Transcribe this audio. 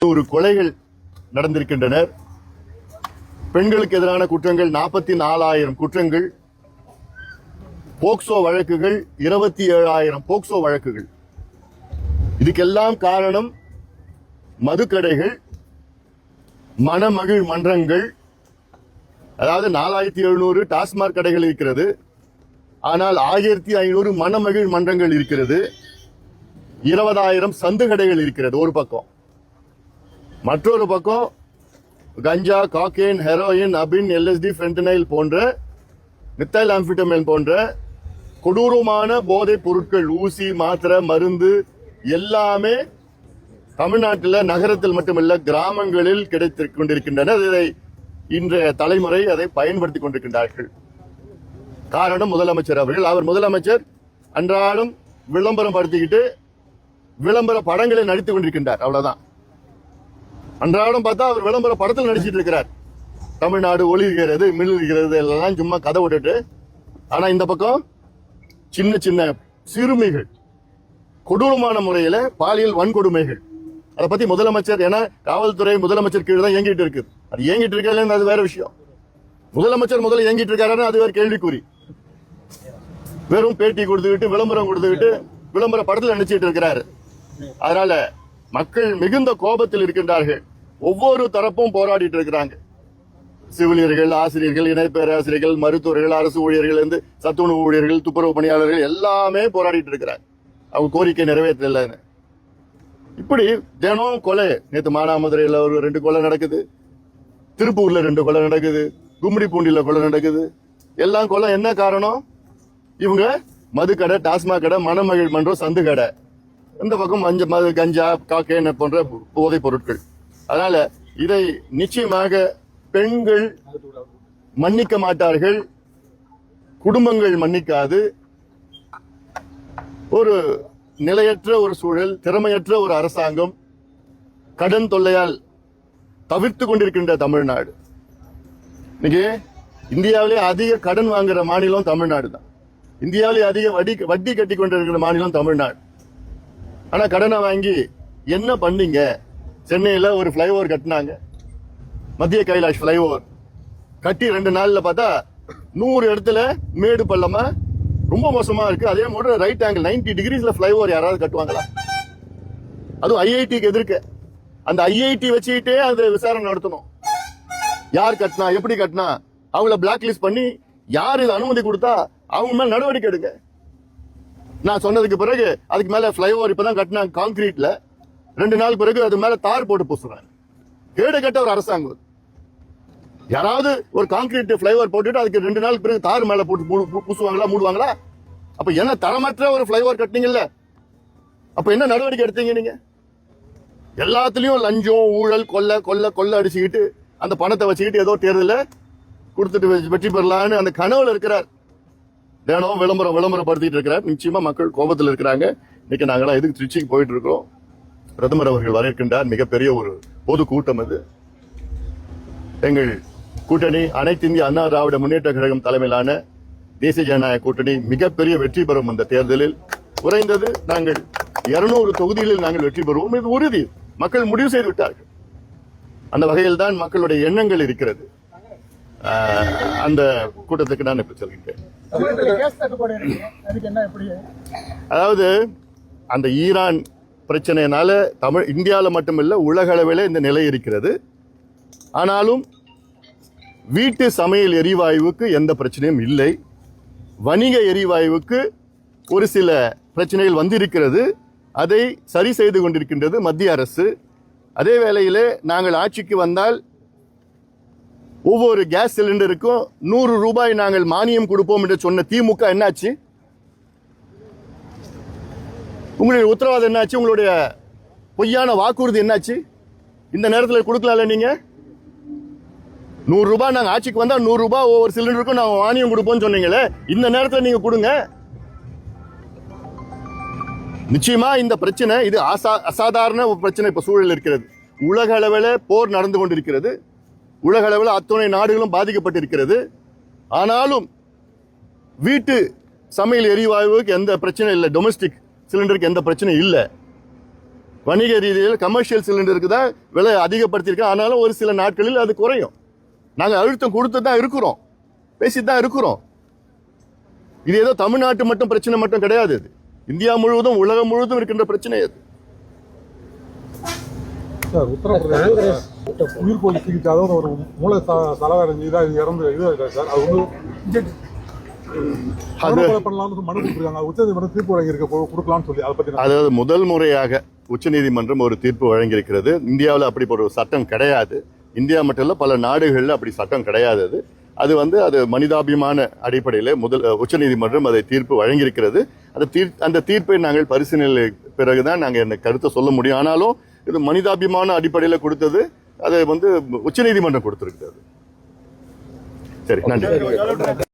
100 கொலைகள் நடந்திருக்கின்றனர். பெண்களுக்கு எதிரான குற்றங்கள் 44,000 குற்றங்கள், போக்சோ வழக்குகள் 27,000 போக்சோ வழக்குகள். இதுக்கெல்லாம் காரணம் மதுக்கடைகள், மணமகிழ் மன்றங்கள். அதாவது 4700 டாஸ்மாக் கடைகள் இருக்கிறது, ஆனால் 1500 மணமகிழ் மன்றங்கள் இருக்கிறது. 20,000 சந்து கடைகள் இருக்கிறது ஒரு பக்கம். மற்றொரு பக்கம் கஞ்சா, காக்கேன், ஹெரோயின், அபின், LSD, ஃபென்டனைல் போன்ற, மித்தைல் ஆம்பிட்டமைன் போன்ற கொடூரமான போதைப் பொருட்கள், ஊசி, மாத்திரை, மருந்து எல்லாமே தமிழ்நாட்டில் நகரத்தில் மட்டுமல்ல கிராமங்களில் கிடைத்துக் கொண்டிருக்கின்றன. இதை இன்றைய தலைமுறை அதை பயன்படுத்திக் கொண்டிருக்கின்றார்கள். காரணம் முதலமைச்சர் அவர்கள். அவர் முதலமைச்சர் அன்றாடம் விளம்பரம் படுத்திக்கிட்டு விளம்பர படங்களை நடித்துக் கொண்டிருக்கின்றார். அவ்வளவுதான். அன்றாடம் பார்த்தா அவர் விளம்பர படத்தில் நடிச்சிட்டு இருக்கிறார். தமிழ்நாடு ஒளிர்கிறது, மிளிர்கிறது எல்லாம் சும்மா கதை விட்டுட்டு. ஆனா இந்த பக்கம் சின்ன சின்ன சிறுமிகள் கொடூரமான முறையில பாலியல் வன்கொடுமைகள். அதை பத்தி முதலமைச்சர், ஏன்னா காவல்துறை முதலமைச்சர் கீழே தான் இயங்கிட்டு இருக்கு. அது இயங்கிட்டு இருக்க அது வேற விஷயம். முதலமைச்சர் முதல்ல இயங்கிட்டு இருக்காருன்னு அது வேற கேள்விக்குறி. வெறும் பேட்டி கொடுத்துக்கிட்டு விளம்பரம் கொடுத்துக்கிட்டு விளம்பர படத்தில் நினைச்சிட்டு இருக்கிறாரு. அதனால மக்கள் மிகுந்த கோபத்தில் இருக்கின்றார்கள். ஒவ்வொரு தரப்பும் போராடிட்டு இருக்கிறாங்க. செவிலியர்கள், ஆசிரியர்கள், இணை பேராசிரியர்கள், மருத்துவர்கள், அரசு ஊழியர்கள், இருந்து சத்துணவு ஊழியர்கள், துப்புரவு பணியாளர்கள் எல்லாமே போராடிட்டு இருக்கிறாங்க. அவங்க கோரிக்கை நிறைவேற்றலன்னு. இப்படி தினம் கொலை. நேற்று மானாமதுரையில் ஒரு 2 கொலை நடக்குது, திருப்பூர்ல 2 கொலை நடக்குது, கும்மிடி பூண்டியில கொலை நடக்குது. எல்லாம் கொலை. என்ன காரணம்? இவங்க மதுக்கடை, டாஸ்மாக் கடை, மணமகிழ் மன்றம், சந்து கடை. இந்த பக்கம் மது, கஞ்சா, காக்கேன் போன்ற போதைப் பொருட்கள். அதனால இதை நிச்சயமாக பெண்கள் மன்னிக்க மாட்டார்கள், குடும்பங்கள் மன்னிக்காது. ஒரு நிலையற்ற ஒரு சூழல், திறமையற்ற ஒரு அரசாங்கம், கடன் தொல்லையால் தவிர்த்து கொண்டிருக்கின்ற தமிழ்நாடு. இன்னைக்கு இந்தியாவிலே அதிக கடன் வாங்குற மாநிலம் தமிழ்நாடு தான். இந்தியாவிலே அதிக வட்டி கட்டி கொண்டிருக்கிற மாநிலம் தமிழ்நாடு. ஆனா கடனை வாங்கி என்ன பண்ணீங்க? சென்னையில ஒரு பிளைஓவர் கட்டினாங்க, மத்திய கைலாஷ் பிளைஓவர் கட்டி 2 நாள்ல பார்த்தா 100 இடத்துல மேடு பள்ளமா ரொம்ப மோசமா இருக்கு. அதே மாதிரி ரைட் ஆங்கிள் 90 டிகிரிஸ்ல பிளைஓவர் யாராவது கட்டுவாங்களா? அதுவும் ஐஐடிக்கு எதிர்க்க. அந்த ஐஐடி வச்சுக்கிட்டே அந்த விசாரணை நடத்தணும். யார் கட்டினா, எப்படி கட்டினா, அவங்கள பிளாக் லிஸ்ட் பண்ணி யார் இது அனுமதி கொடுத்தா அவங்க மேல நடவடிக்கை எடுங்க. நான் சொன்னதுக்கு பிறகு அதுக்கு மேல பிளைஓவர் இப்பதான் கட்டினாங்க கான்கிரீட்ல. 2 நாள் பிறகு அது மேல தார் போட்டு பூசுறாங்க. கேடு கட்ட ஒரு அரசாங்கம். யாராவது ஒரு கான்கிரீட் பிளைஓவர் போட்டுட்டு அதுக்கு 2 நாள் பிறகு தார் மேல போட்டு பூசுவாங்களா, மூடுவாங்களா? அப்ப என்ன தரமற்ற ஒரு பிளைஓவர் கட்டினீங்கல்ல, அப்ப என்ன நடவடிக்கை எடுத்தீங்க நீங்க? எல்லாத்துலயும் லஞ்சம், ஊழல், கொள்ள அடிச்சுக்கிட்டு அந்த பணத்தை வச்சுக்கிட்டு ஏதோ தேர்தல கொடுத்துட்டு வெற்றி பெறலான்னு அந்த கனவுல இருக்கிறார். தினம் விளம்பரப்படுத்திட்டு இருக்கிறார். நிச்சயமா மக்கள் கோபத்தில் இருக்கிறாங்க. இன்னைக்கு நாங்களாம் எதுக்கு திருச்சிக்கு போயிட்டு இருக்கோம். பிரதமர் அவர்கள் வரவேற்கின்றார். மிகப்பெரிய ஒரு பொது கூட்டம் அது. எங்கள் கூட்டணி அனைத்து இந்திய அண்ணா திராவிட முன்னேற்ற கழகம் தலைமையிலான தேசிய ஜனநாயக கூட்டணி மிகப்பெரிய வெற்றி பெறும். அந்த தேர்தலில் குறைந்தது நாங்கள் 200 தொகுதிகளில் நாங்கள் வெற்றி பெறுவோம். இது உறுதி. மக்கள் முடிவு செய்து விட்டார்கள். அந்த வகையில் தான் மக்களுடைய எண்ணங்கள் இருக்கிறது. அந்த கூட்டத்துக்கு நான் இப்ப சொல்கின்றேன். அதாவது அந்த ஈரான் பிரச்சனையினால இந்தியாவில் மட்டுமல்ல உலக அளவில் இந்த நிலை இருக்கிறது. ஆனாலும் வீட்டு சமையல் எரிவாயுவுக்கு எந்த பிரச்சனையும் இல்லை. வணிக எரிவாயுவுக்கு ஒரு சில பிரச்சனைகள் வந்திருக்கிறது. அதை சரி செய்து கொண்டிருக்கின்றது மத்திய அரசு. அதே வேளையிலே நாங்கள் ஆட்சிக்கு வந்தால் ஒவ்வொரு கேஸ் சிலிண்டருக்கும் 100 ரூபாய் நாங்கள் மானியம் கொடுப்போம் என்று சொன்ன திமுக என்னாச்சு? உங்களுடைய உத்தரவாதம் என்னாச்சு? உங்களுடைய பொய்யான வாக்குறுதி என்னாச்சு? இந்த நேரத்தில் கொடுக்கலாம்ல நீங்க? 100 ரூபாய் நாங்க ஆட்சிக்கு வந்தா 100 ரூபாய் ஒவ்வொரு சிலிண்டருக்கும் நாங்க மானியம் கொடுப்போம்னு சொன்னீங்களே, இந்த நேரத்தில் நீங்க கொடுங்க. நிச்சயமா இந்த பிரச்சனை இது அசாதாரண ஒரு பிரச்சனை இப்ப சூழல் இருக்கிறது. உலக அளவில் போர் நடந்து கொண்டிருக்கிறது. உலக அளவில் அத்துணை நாடுகளும் பாதிக்கப்பட்டிருக்கிறது. ஆனாலும் வீட்டு சமையல் எரிவாயுவுக்கு எந்த பிரச்சனை இல்லை, டொமஸ்டிக் சிலிண்டருக்கு எந்த பிரச்சனையும் இல்லை. வணிக ரீதியில் கமர்ஷியல் சிலிண்டருக்கு தான் விலை அதிகப்படுத்தியிருக்கோம். ஆனாலும் ஒரு சில நாட்களில் அது குறையும். நாங்கள் அழுத்தம் கொடுத்து தான் இருக்கிறோம், பேசிட்டு தான் இருக்கிறோம். இது ஏதோ தமிழ்நாட்டு மட்டும் பிரச்சனை மட்டும் கிடையாது. இது இந்தியா முழுவதும் உலகம் முழுவதும் இருக்கின்ற பிரச்சனை அது. சார், உத்தரப்பிரதேச உயிர்கொல்லி சிகிச்சை, அதாவது ஒரு மூளை சலவை இதாக இறந்து இது சார், அது வந்து பண்ணலாம்னு மனு கொடுத்துருக்காங்க. உச்சநீதிமன்றம் தீர்ப்பு வழங்கியிருக்க கொடுக்கலாம்னு சொல்லி அதை பற்றி. அதாவது முதல் முறையாக உச்சநீதிமன்றம் ஒரு தீர்ப்பு வழங்கியிருக்கிறது. இந்தியாவில் அப்படி ஒரு சட்டம் கிடையாது. இந்தியா மட்டும் இல்ல, பல நாடுகளில் அப்படி சட்டம் கிடையாது. அது வந்து அது மனிதாபிமான அடிப்படையில் உச்சநீதிமன்றம் அதை தீர்ப்பு வழங்கியிருக்கிறது. அந்த தீர்ப்பை நாங்கள் பரிசீலனை பிறகுதான் நாங்கள் என்ன கருத்தை சொல்ல முடியும். ஆனாலும் இது மனிதாபிமான அடிப்படையில் கொடுத்தது, அதை வந்து உச்சநீதிமன்றம் கொடுத்திருக்கிறது. சரி, நன்றி.